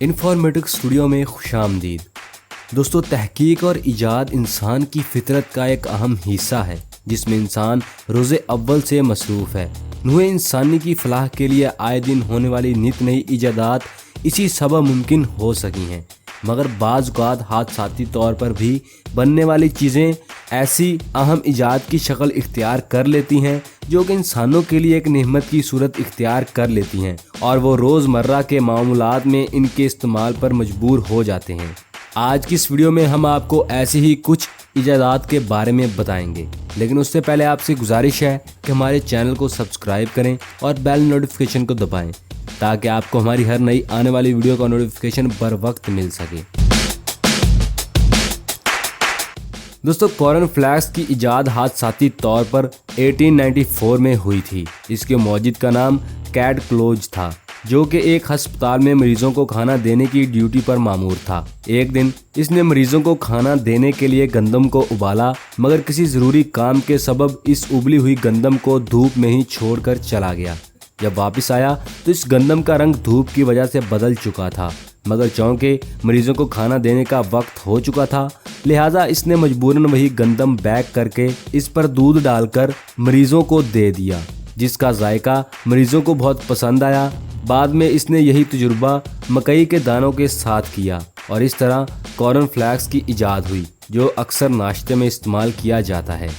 Informatic studio में खुशामदीद। दोस्तों, तहकीक और इजाद इंसान की फितरत का एक अहम हिस्सा है जिसमें इंसान रोज़े अव्वल से मसरूफ़ है। नूहे इंसानी की फलाह के लिए आए दिन होने वाली नित नई इजादात इसी सबब मुमकिन हो सकी हैं, मगर बाज़ औक़ात हादसाती तौर पर भी बनने वाली चीज़ें ऐसी अहम इजाद की शक्ल इख्तियार कर लेती हैं जो कि इंसानों के लिए एक नेमत की सूरत इख्तियार कर लेती हैं और वो रोज़मर्रा के मामूलात में इनके इस्तेमाल पर मजबूर हो जाते हैं। आज की इस वीडियो में हम आपको ऐसी ही कुछ इजादात के बारे में बताएंगे, लेकिन उससे पहले आपसे गुजारिश है कि हमारे चैनल को सब्सक्राइब करें और बेल नोटिफिकेशन को दबाएं ताकि आपको हमारी हर नई आने वाली वीडियो का नोटिफिकेशन बर वक्त मिल सके। दोस्तों, कॉर्न फ्लैक्स की इजाद हादसाती तौर पर 1894 में हुई थी। इसके मौजिद का नाम कैट क्लोज था, जो कि एक अस्पताल में मरीजों को खाना देने की ड्यूटी पर मामूर था। एक दिन इसने मरीजों को खाना देने के लिए गंदम को उबाला, मगर किसी ज़रूरी काम के सबब इस उबली हुई गंदम को धूप में ही छोड़कर चला गया। जब वापस आया तो इस गंदम का रंग धूप की वजह से बदल चुका था, मगर चूंकि मरीजों को खाना देने का वक्त हो चुका था, लिहाजा इसने मजबूरन वही गंदम बैक करके इस पर दूध डालकर मरीजों को दे दिया, जिसका जायका मरीजों को बहुत पसंद आया। बाद में इसने यही तजुर्बा मकई के दानों के साथ किया और इस तरह कॉर्न फ्लैक्स की इजाद हुई, जो अक्सर नाश्ते में इस्तेमाल किया जाता है।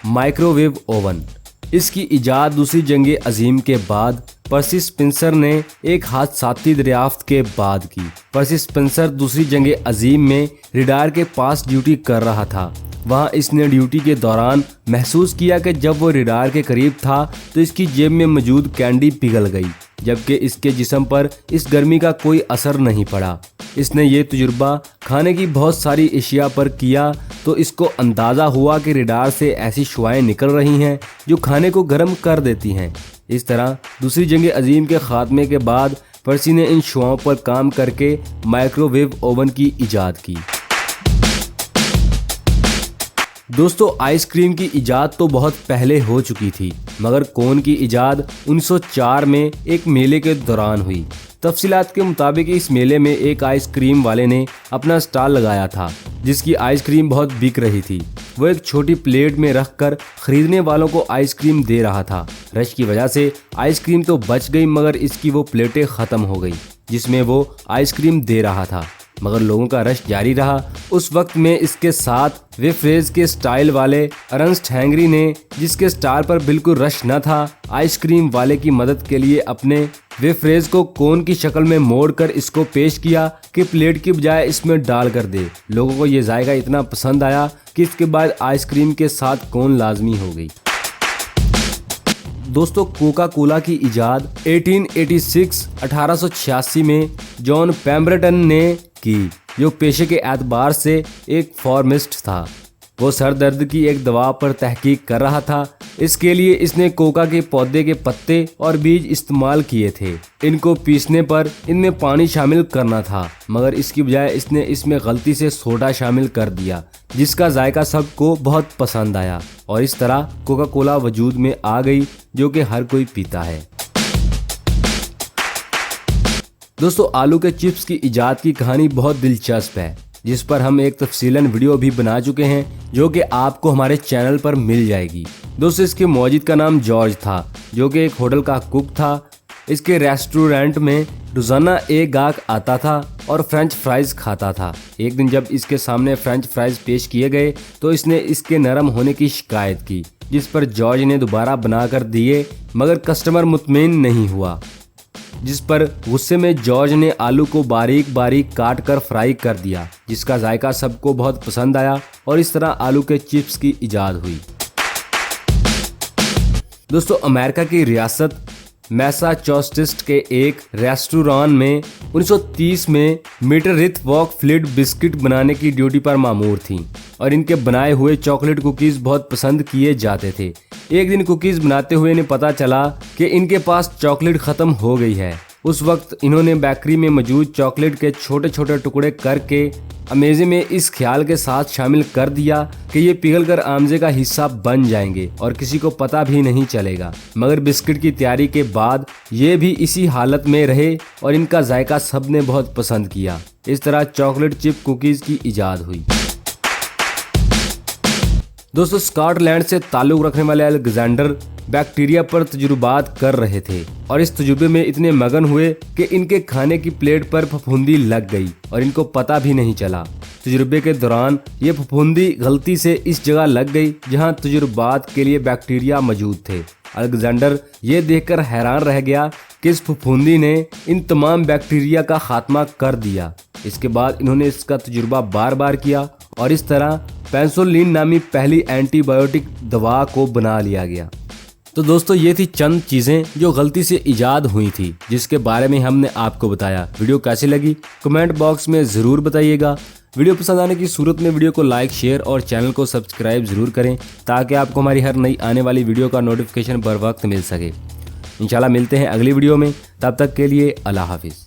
Microwave oven. इसकी इजाद दूसरी जंग अजीम के बाद पर्सी स्पेंसर ने एक हादसाती दरियाफ्त के बाद की। पर्सी स्पेंसर दूसरी जंग अजीम में रडार के पास ड्यूटी कर रहा था। वहाँ इसने ड्यूटी के दौरान महसूस किया कि जब वो रडार के करीब था तो इसकी जेब में मौजूद कैंडी पिघल गई, जबकि इसके जिस्म पर इस गर्मी का कोई असर नहीं पड़ा। इसने ये तजुर्बा खाने की बहुत सारी अशिया पर किया तो इसको अंदाज़ा हुआ कि रडार से ऐसी शुआएं निकल रही हैं जो खाने को गर्म कर देती हैं। इस तरह दूसरी जंग अजीम के ख़ात्मे के बाद पर्सी ने इन शुआओं पर काम करके माइक्रोवेव ओवन की इजाद की। दोस्तों, आइसक्रीम की इजाद तो बहुत पहले हो चुकी थी, मगर कोन की इजाद 1904 में एक मेले के दौरान हुई। तफसीलात के मुताबिक इस मेले में एक आइसक्रीम वाले ने अपना स्टॉल लगाया था, जिसकी आइसक्रीम बहुत बिक रही थी। वो एक छोटी प्लेट में रखकर खरीदने वालों को आइसक्रीम दे रहा था। रश की वजह से आइसक्रीम तो बच गई, मगर इसकी वो प्लेटें ख़त्म हो गई जिसमें वो आइसक्रीम दे रहा था, मगर लोगों का रश जारी रहा। उस वक्त में इसके साथ वेफ्रेज के स्टाइल वाले अर्नस्ट हैंगरी ने, जिसके स्टाल पर बिल्कुल रश न था, आइसक्रीम वाले की मदद के लिए अपने वेफ्रेज को कोन की शक्ल में मोड़कर इसको पेश किया कि प्लेट की बजाय इसमें डाल कर दे। लोगों को ये जायका इतना पसंद आया कि इसके बाद आइसक्रीम के साथ कोन लाजमी हो गई। दोस्तों, कोका कोला की इजाद 1886 में जॉन पेम्बरटन ने की, जो पेशे के एतबार से एक फार्मासिस्ट था। वो सर दर्द की एक दवा पर तहकीक कर रहा था। इसके लिए इसने कोका के पौधे के पत्ते और बीज इस्तेमाल किए थे। इनको पीसने पर इनमें पानी शामिल करना था, मगर इसकी बजाय इसने इसमें गलती से सोडा शामिल कर दिया, जिसका जायका सबको बहुत पसंद आया और इस तरह कोका कोला वजूद में आ गई, जो कि हर कोई पीता है। दोस्तों, आलू के चिप्स की इजाद की कहानी बहुत दिलचस्प है, जिस पर हम एक तफसीलन वीडियो भी बना चुके हैं, जो कि आपको हमारे चैनल पर मिल जाएगी। दोस्तों, इसके मौजिद का नाम जॉर्ज था, जो कि एक होटल का कुक था। इसके रेस्टोरेंट में रोज़ाना एक गाहक आता था और फ्रेंच फ्राइज़ खाता था। एक दिन जब इसके सामने फ्रेंच फ्राइज़ पेश किए गए तो इसने इसके नरम होने की शिकायत की, जिस पर जॉर्ज ने दोबारा बनाकर दिए, मगर कस्टमर मुतमईन नहीं हुआ, जिस पर गुस्से में जॉर्ज ने आलू को बारीक बारीक काट कर फ्राई कर दिया, जिसका जायका सबको बहुत पसंद आया और इस तरह आलू के चिप्स की इजाद हुई। दोस्तों, अमेरिका की रियासत मैसाचुसेट्स के एक रेस्टोरेंट में 1930 में मीटररिथ वॉक फ्लिड बिस्किट बनाने की ड्यूटी पर मामूर थी और इनके बनाए हुए चॉकलेट कुकीज़ बहुत पसंद किए जाते थे। एक दिन कुकीज़ बनाते हुए इन्हें पता चला कि इनके पास चॉकलेट ख़त्म हो गई है। उस वक्त इन्होंने बेकरी में मौजूद चॉकलेट के छोटे छोटे टुकड़े करके अमेजे में इस ख्याल के साथ शामिल कर दिया कि ये पिघलकर आमजे का हिस्सा बन जाएंगे और किसी को पता भी नहीं चलेगा। मगर बिस्किट की तैयारी के बाद ये भी इसी हालत में रहे और इनका जायका सबने बहुत पसंद किया। इस तरह चॉकलेट चिप कुकीज की इजाद हुई। दोस्तों, स्कॉटलैंड से ताल्लुक रखने वाले अलेक्जेंडर बैक्टीरिया पर तजुर्बात कर रहे थे और इस तजुर्बे में इतने मगन हुए कि इनके खाने की प्लेट पर फफूंदी लग गई और इनको पता भी नहीं चला। तजुर्बे के दौरान ये फफूंदी गलती से इस जगह लग गई जहां तजुर्बात के लिए बैक्टीरिया मौजूद थे। अलेक्जेंडर ये देखकर हैरान रह गया कि इस फफूंदी ने इन तमाम बैक्टीरिया का खात्मा कर दिया। इसके बाद इन्होंने इसका तजुर्बा बार बार किया और इस तरह पेनिसिलिन नामी पहली एंटीबायोटिक दवा को बना लिया गया। तो दोस्तों, ये थी चंद चीजें जो गलती से इजाद हुई थी, जिसके बारे में हमने आपको बताया। वीडियो कैसी लगी कमेंट बॉक्स में जरूर बताइएगा। वीडियो पसंद आने की सूरत में वीडियो को लाइक, शेयर और चैनल को सब्सक्राइब जरूर करें ताकि आपको हमारी हर नई आने वाली वीडियो का नोटिफिकेशन बर वक्त मिल सके। इंशाल्लाह मिलते हैं अगली वीडियो में, तब तक के लिए अल्लाह हाफिज।